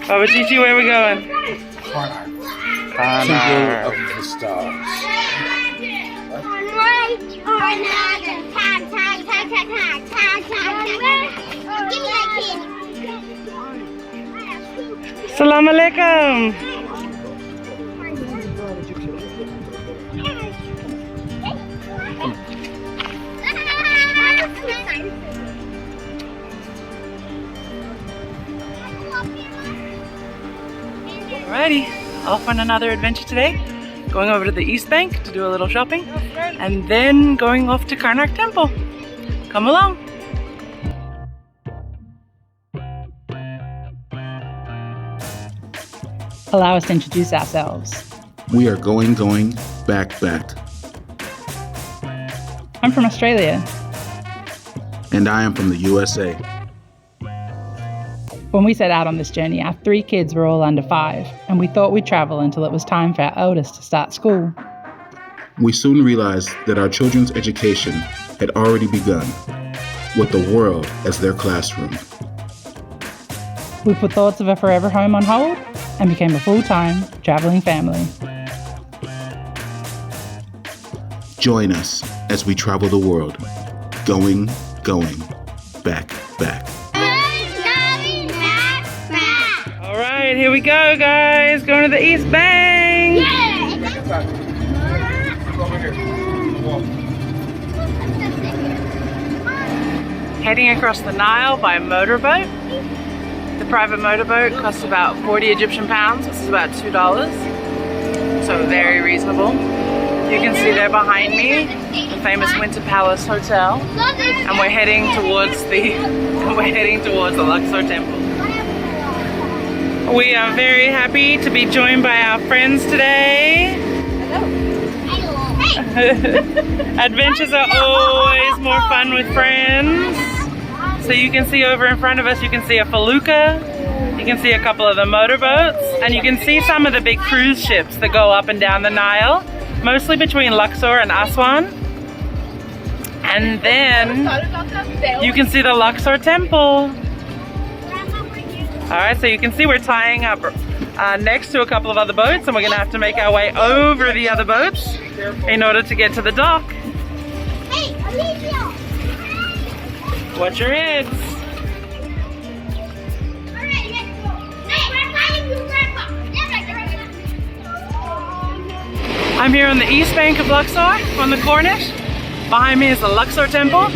Baba Chichi, where are we going? Karnak. Temple of the Stars. Salam alaikum. Alrighty, off on another adventure today. Going over to the East Bank to do a little shopping, and then going off to Karnak Temple. Come along. Allow us to introduce ourselves. We are going, back, back. I'm from Australia. And I am from the USA. When we set out on this journey, our 3 kids were all under 5, and we thought we'd travel until it was time for our eldest to start school. We soon realized that our children's education had already begun, with the world as their classroom. We put thoughts of a forever home on hold and became a full-time traveling family. Join us as we travel the world, going, back, back. Alright, here we go, guys. Going to the East Bank. Heading across the Nile by motorboat. The private motorboat costs about 40 Egyptian pounds. This is about $2. So very reasonable. You can see there behind me the famous Winter Palace Hotel, and we're heading towards the Luxor Temple. We are very happy to be joined by our friends today. Adventures are always more fun with friends. So you can see over in front of us, you can see a felucca, you can see a couple of the motorboats, and you can see some of the big cruise ships that go up and down the Nile, mostly between Luxor and Aswan. And then you can see the Luxor Temple. Alright, so you can see we're tying up next to a couple of other boats, and we're going to have to make our way over the other boats in order to get to the dock. Watch your heads. I'm here on the east bank of Luxor, on the Corniche. Behind me is the Luxor Temple.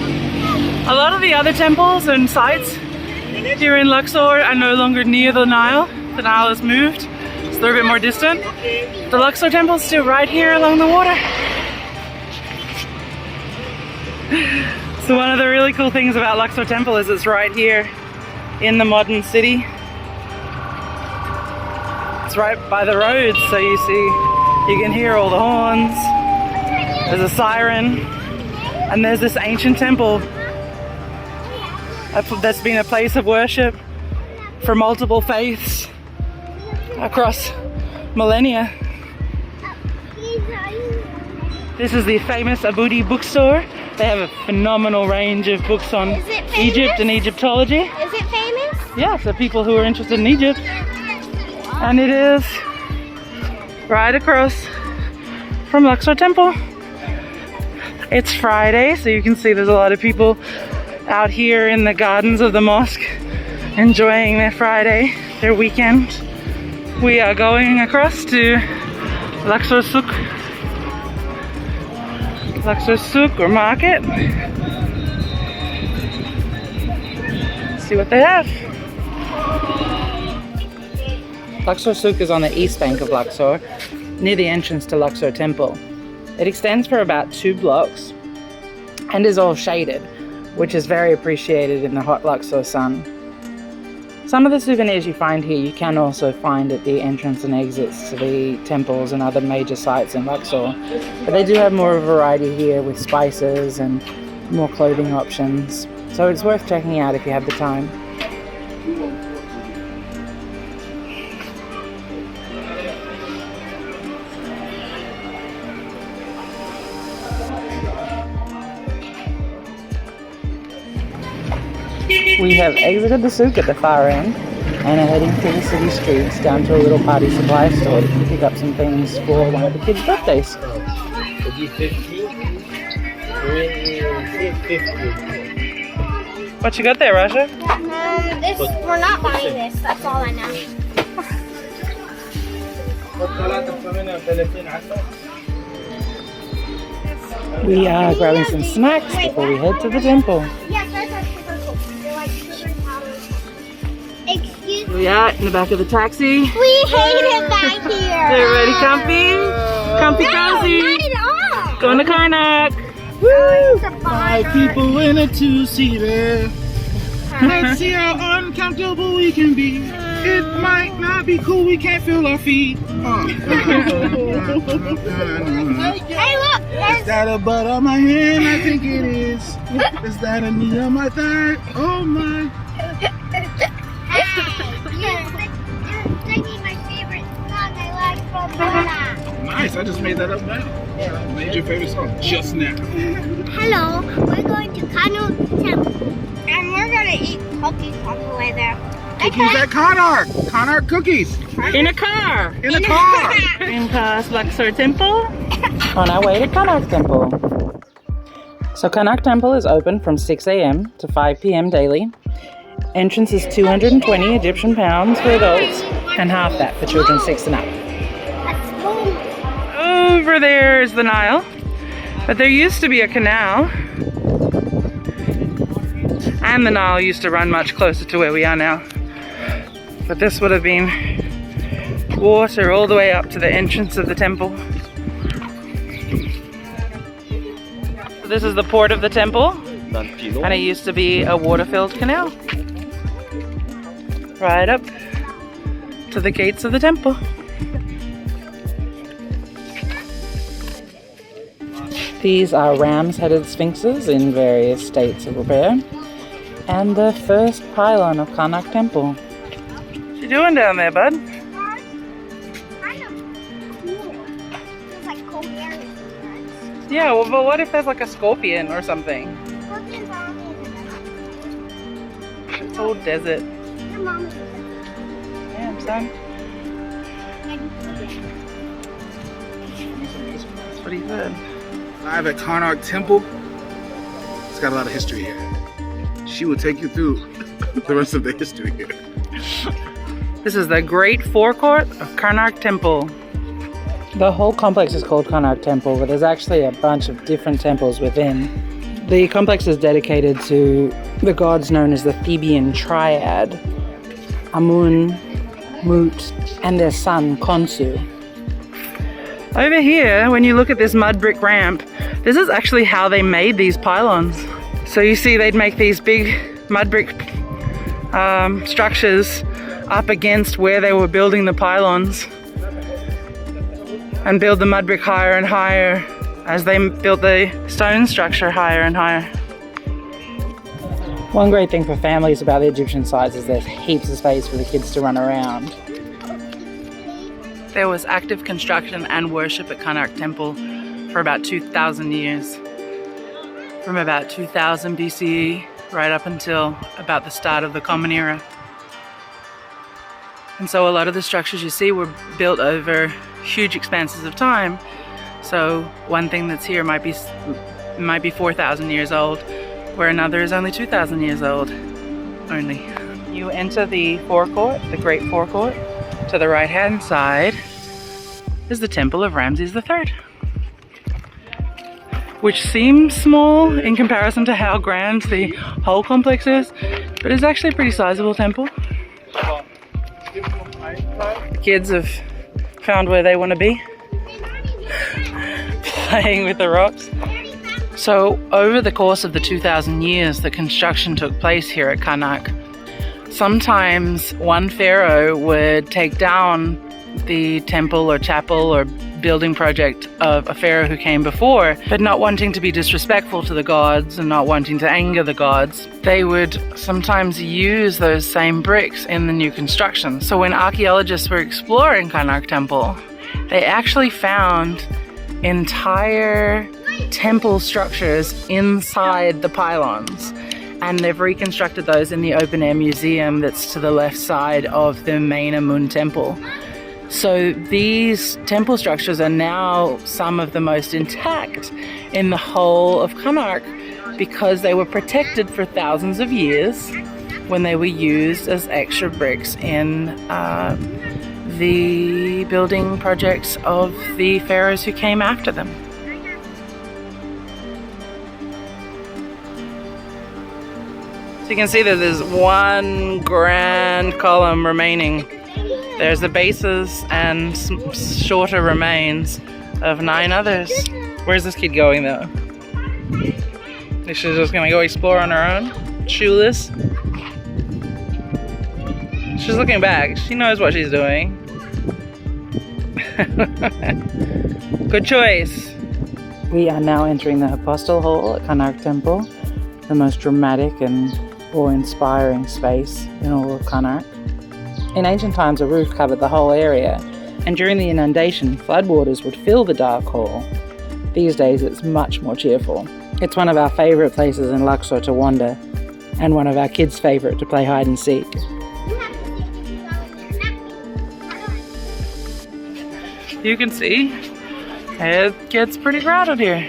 A lot of the other temples and sites here in Luxor are no longer near the Nile. The Nile has moved, so they're a bit more distant. The Luxor Temple is still right here along the water. So one of the really cool things about Luxor Temple is it's right here in the modern city. It's right by the roads, so you can hear all the horns. There's a siren, and there's this ancient temple that's been a place of worship for multiple faiths across millennia. This is the famous Aboudi bookstore. They have a phenomenal range of books on Egypt and Egyptology. Is it famous? Yeah, so people who are interested in Egypt. And it is right across from Luxor Temple. It's Friday, so you can see there's a lot of people out here in the gardens of the mosque enjoying their Friday, their weekend. We are going across to Luxor Souk. Luxor Souk or market. See what they have. Luxor Souk is on the east bank of Luxor, near the entrance to Luxor Temple. It extends for about 2 blocks and is all shaded, which is very appreciated in the hot Luxor sun. Some of the souvenirs you find here you can also find at the entrance and exits to the temples and other major sites in Luxor. But they do have more of a variety here with spices and more clothing options. So it's worth checking out if you have the time. We have exited the souk at the far end, and are heading through the city streets down to a little party supply store to pick up some things for one of the kids' birthdays. What you got there, Raja? We're not buying this, that's all I know. We are grabbing some snacks before we head to the temple. Yes, those are super cool. They're like super powders. Excuse me. We are in the back of the taxi. We hate it back here. Everybody comfy? Comfy, cozy? Not at all. Going to Karnak. It's a bother. People in a two-seater. Let's see how uncomfortable we can be. It might not be cool, we can't feel our feet. Hey, look. Is that a butt on my hand? I think it is. Is that a knee on my thigh? Oh my. You're singing my favorite song I like from Karnak. Nice, I just made that up now. Made your favorite song just now. Hello, we're going to Karnak Temple. And we're going to eat cookies on the way there. Cookies at Karnak. Karnak cookies. In a car. In a car. In past Luxor Temple. On our way to Karnak Temple. So Karnak Temple is open from 6 a.m. to 5 p.m. daily. Entrance is 220 Egyptian pounds for adults and half that for children 6 and up. Over there is the Nile, but there used to be a canal, and the Nile used to run much closer to where we are now. But this would have been water all the way up to the entrance of the temple. So this is the port of the temple, and it used to be a water-filled canal. Right up to the gates of the temple. These are ram's-headed sphinxes in various states of repair, and the first pylon of Karnak Temple. What you doing down there, bud? Kind of cool. It's like cold air. Yeah, well, but what if there's like a scorpion or something? Scorpions are only in the It's all desert. Your mom is Damn, son. That's what he said. Live at Karnak Temple. It's got a lot of history here. She will take you through the rest of the history here. This is the great forecourt of Karnak Temple. The whole complex is called Karnak Temple, but there's actually a bunch of different temples within. The complex is dedicated to the gods known as the Theban Triad, Amun, Mut, and their son Khonsu. Over here, when you look at this mud brick ramp, this is actually how they made these pylons. So you see they'd make these big mud brick structures up against where they were building the pylons and build the mud brick higher and higher as they built the stone structure higher and higher. One great thing for families about the Egyptian sites is there's heaps of space for the kids to run around. There was active construction and worship at Karnak Temple for about 2,000 years. From about 2000 BCE right up until about the start of the Common Era. And so a lot of the structures you see were built over huge expanses of time. So one thing that's here might be 4,000 years old, where another is only 2,000 years old only. You enter the forecourt, the great forecourt. To the right-hand side is the Temple of Ramses III, which seems small in comparison to how grand the whole complex is, but it's actually a pretty sizable temple. The kids have found where they want to be, playing with the rocks. So over the course of the 2,000 years that construction took place here at Karnak, sometimes one pharaoh would take down the temple or chapel or building project of a pharaoh who came before, but not wanting to be disrespectful to the gods and not wanting to anger the gods, they would sometimes use those same bricks in the new construction. So when archaeologists were exploring Karnak Temple, they actually found entire temple structures inside the pylons. and they've reconstructed those in the open air museum that's to the left side of the main Amun temple. So these temple structures are now some of the most intact in the whole of Karnak because they were protected for thousands of years when they were used as extra bricks in the building projects of the pharaohs who came after them. So you can see that there's one grand column remaining. There's the bases and shorter remains of 9 others. Where's this kid going though? Is she just gonna go explore on her own? Shoeless? She's looking back. She knows what she's doing. Good choice. We are now entering the Apostle Hall at Karnak Temple, the most dramatic and awe-inspiring space in all of Karnak. In ancient times, a roof covered the whole area, and during the inundation, floodwaters would fill the dark hall. These days, it's much more cheerful. It's one of our favourite places in Luxor to wander, and one of our kids' favourite to play hide and seek. You can see it gets pretty crowded here.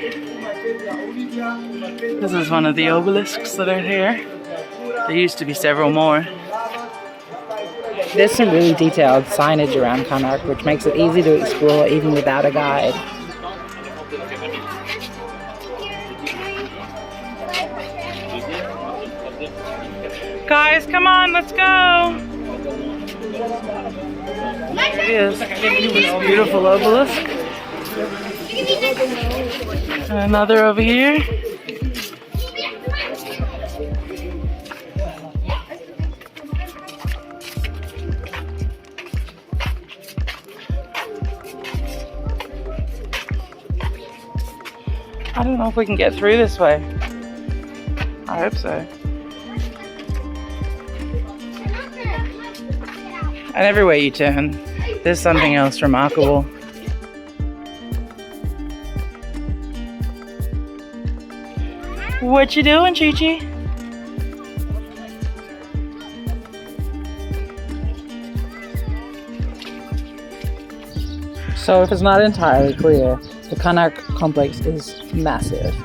This is one of the obelisks that are here. There used to be several more. There's some really detailed signage around Karnak, which makes it easy to explore even without a guide. Guys, come on, let's go! There it is. This beautiful obelisk. And another over here. I don't know if we can get through this way. I hope so. And everywhere you turn, there's something else remarkable. What you doing, Chi-Chi? So if it's not entirely clear, the Karnak complex is massive.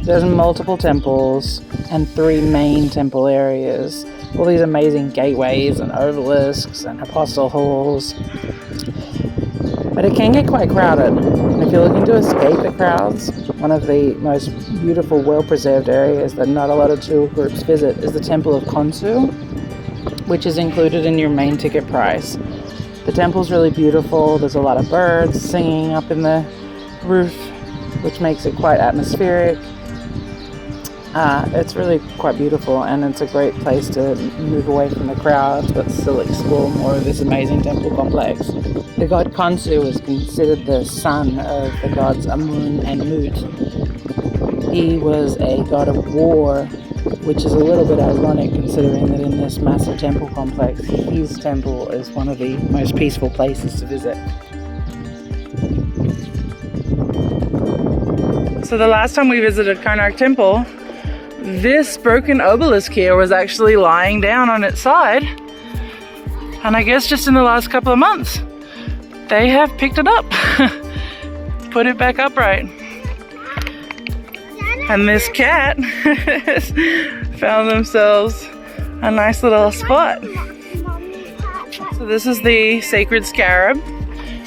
There's multiple temples and 3 main temple areas. All these amazing gateways and obelisks and apostle halls. But it can get quite crowded. And if you're looking to escape the crowds, one of the most beautiful, well-preserved areas that not a lot of tour groups visit is the Temple of Khonsu, which is included in your main ticket price. The temple's really beautiful. There's a lot of birds singing up in the roof, which makes it quite atmospheric. It's really quite beautiful, and it's a great place to move away from the crowds but still explore more of this amazing temple complex. The god Khonsu is considered the son of the gods Amun and Mut. He was a god of war, which is a little bit ironic considering that in this massive temple complex, his temple is one of the most peaceful places to visit. So the last time we visited Karnak Temple, this broken obelisk here was actually lying down on its side. And I guess just in the last couple of months, they have picked it up, put it back upright. And this cat found themselves a nice little spot. So this is the sacred scarab,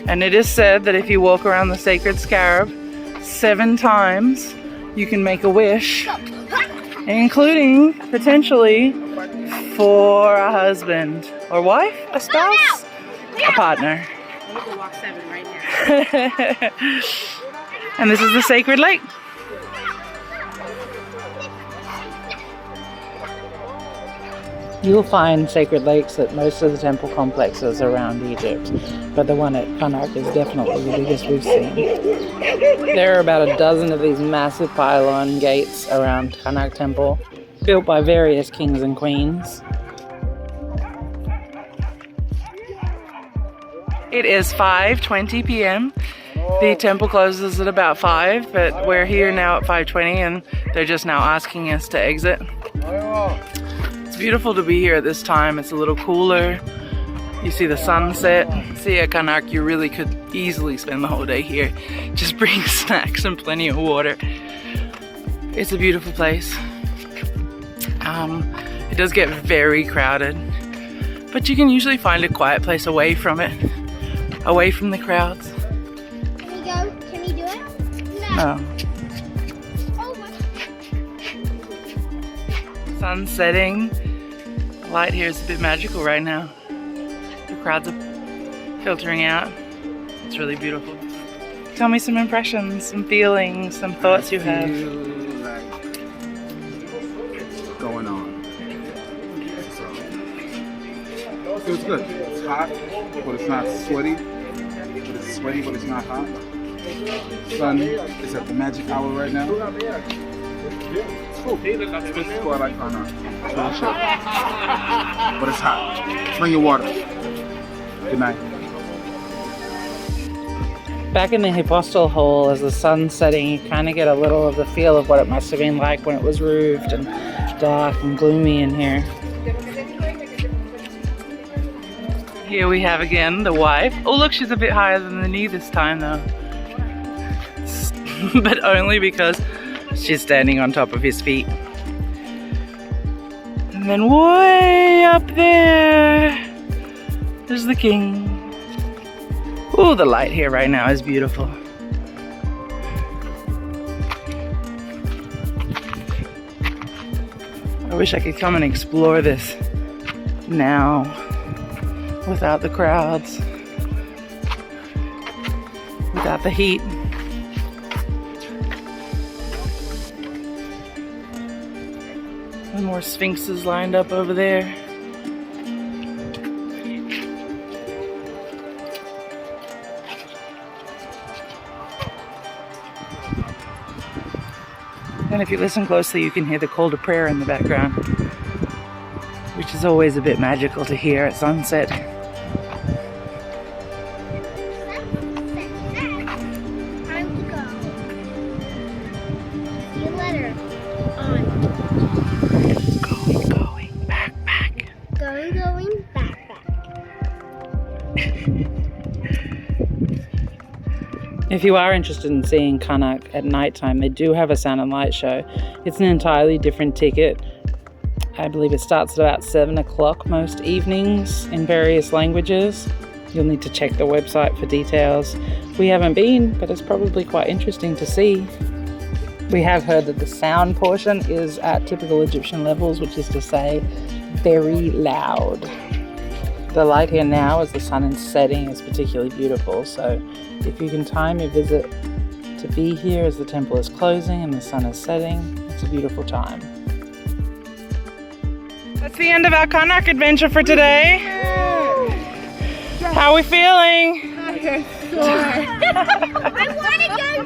and it is said that if you walk around the sacred scarab 7 times, you can make a wish, including potentially for a husband or wife, a spouse, a partner. And this is the sacred lake. You'll find sacred lakes at most of the temple complexes around Egypt, but the one at Karnak is definitely the biggest we've seen. There are about a dozen of these massive pylon gates around Karnak Temple, built by various kings and queens. It is 5:20 p.m. The temple closes at about 5, but we're here now at 5:20 and they're just now asking us to exit. It's beautiful to be here at this time. It's a little cooler. You see the sunset. See, at Karnak, you really could easily spend the whole day here. Just bring snacks and plenty of water. It's a beautiful place. It does get very crowded, but you can usually find a quiet place away from it, away from the crowds. Can we go? Can we do it? No. Oh. Sun setting. The light here is a bit magical right now. The crowds are filtering out. It's really beautiful. Tell me some impressions, some feelings, some thoughts you have. Going on. So it's good. It's hot, but it's not sweaty. It's sweaty, but it's not hot. Sun is at the magic hour right now. It's cool. It's cool. I like Karnak. It's really chill. But it's hot. Bring your water. Good night. Back in the Hippostal Hall, as the sun's setting, you kind of get a little of the feel of what it must have been like when it was roofed and dark and gloomy in here. Here we have again the wife. Oh look, she's a bit higher than the knee this time though. But only because she's standing on top of his feet. And then way up there, there's the king. Oh, the light here right now is beautiful. I wish I could come and explore this now without the crowds, without the heat. And more sphinxes lined up over there. And if you listen closely, you can hear the call to prayer in the background, which is always a bit magical to hear at sunset. Time to go. See you later. On. Going, backpack. Going, backpack. If you are interested in seeing Karnak at nighttime, they do have a sound and light show. It's an entirely different ticket. I believe it starts at about 7 o'clock most evenings in various languages. You'll need to check the website for details. We haven't been, but it's probably quite interesting to see. We have heard that the sound portion is at typical Egyptian levels, which is to say, very loud. The light here now as the sun is setting is particularly beautiful, so if you can time your visit to be here as the temple is closing and the sun is setting, it's a beautiful time. That's the end of our Karnak adventure for today. How are we feeling? I want to go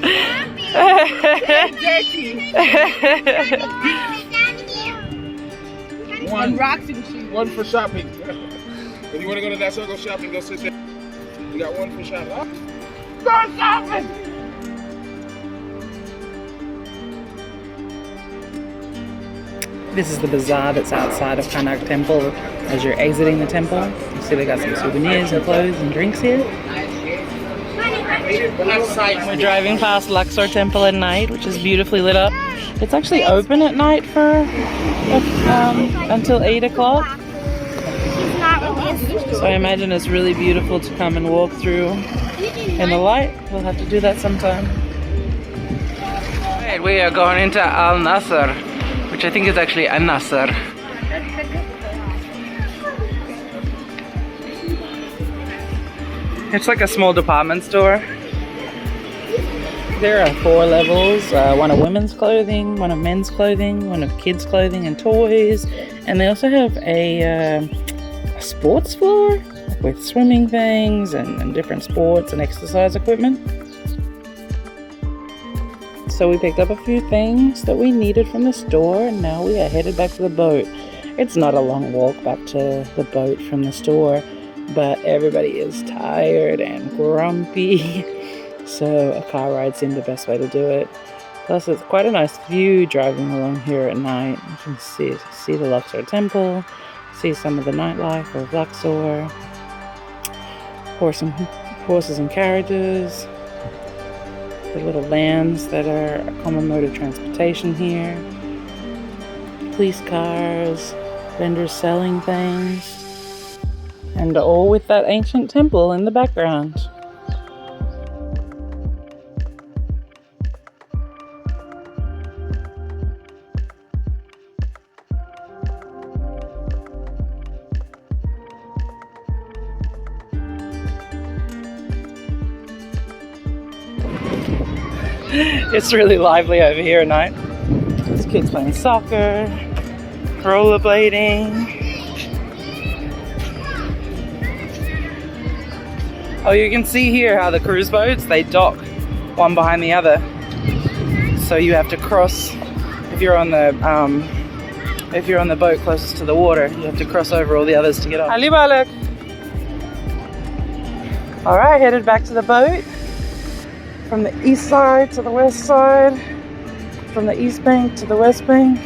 shopping. One rocks and shoes. One for shopping. If you want to go to that store, go shopping, go sit there. You got one for shopping. Huh? Go shopping! This is the bazaar that's outside of Karnak Temple as you're exiting the temple. You see they got some souvenirs and clothes and drinks here. We're driving past Luxor Temple at night, which is beautifully lit up. It's actually open at night for until 8 o'clock. So I imagine it's really beautiful to come and walk through in the light. We'll have to do that sometime. Right, we are going into Al Nasr, which I think is actually Al Nasr. It's like a small department store. There are 4 levels, one of women's clothing, one of men's clothing, one of kids' clothing and toys, and they also have a sports floor with swimming things and different sports and exercise equipment. So we picked up a few things that we needed from the store, and now we are headed back to the boat. It's not a long walk back to the boat from the store, but everybody is tired and grumpy. So a car ride seemed the best way to do it. Plus, it's quite a nice view driving along here at night. You can see the Luxor temple, see some of the nightlife of Luxor, horses and carriages, the little vans that are a common mode of transportation here, police cars, vendors selling things, and all with that ancient temple in the background. It's really lively over here at night. There's kids playing soccer, rollerblading. Oh, you can see here how the cruise boats, they dock one behind the other. So you have to cross, if you're on the boat closest to the water, you have to cross over all the others to get off. Ali Balak. All right, headed back to the boat. From the east side to the west side, from the east bank to the west bank,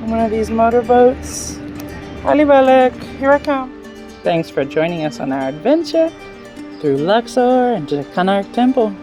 on one of these motorboats. Ali Balak, here I come. Thanks for joining us on our adventure through Luxor and to the Karnak temple.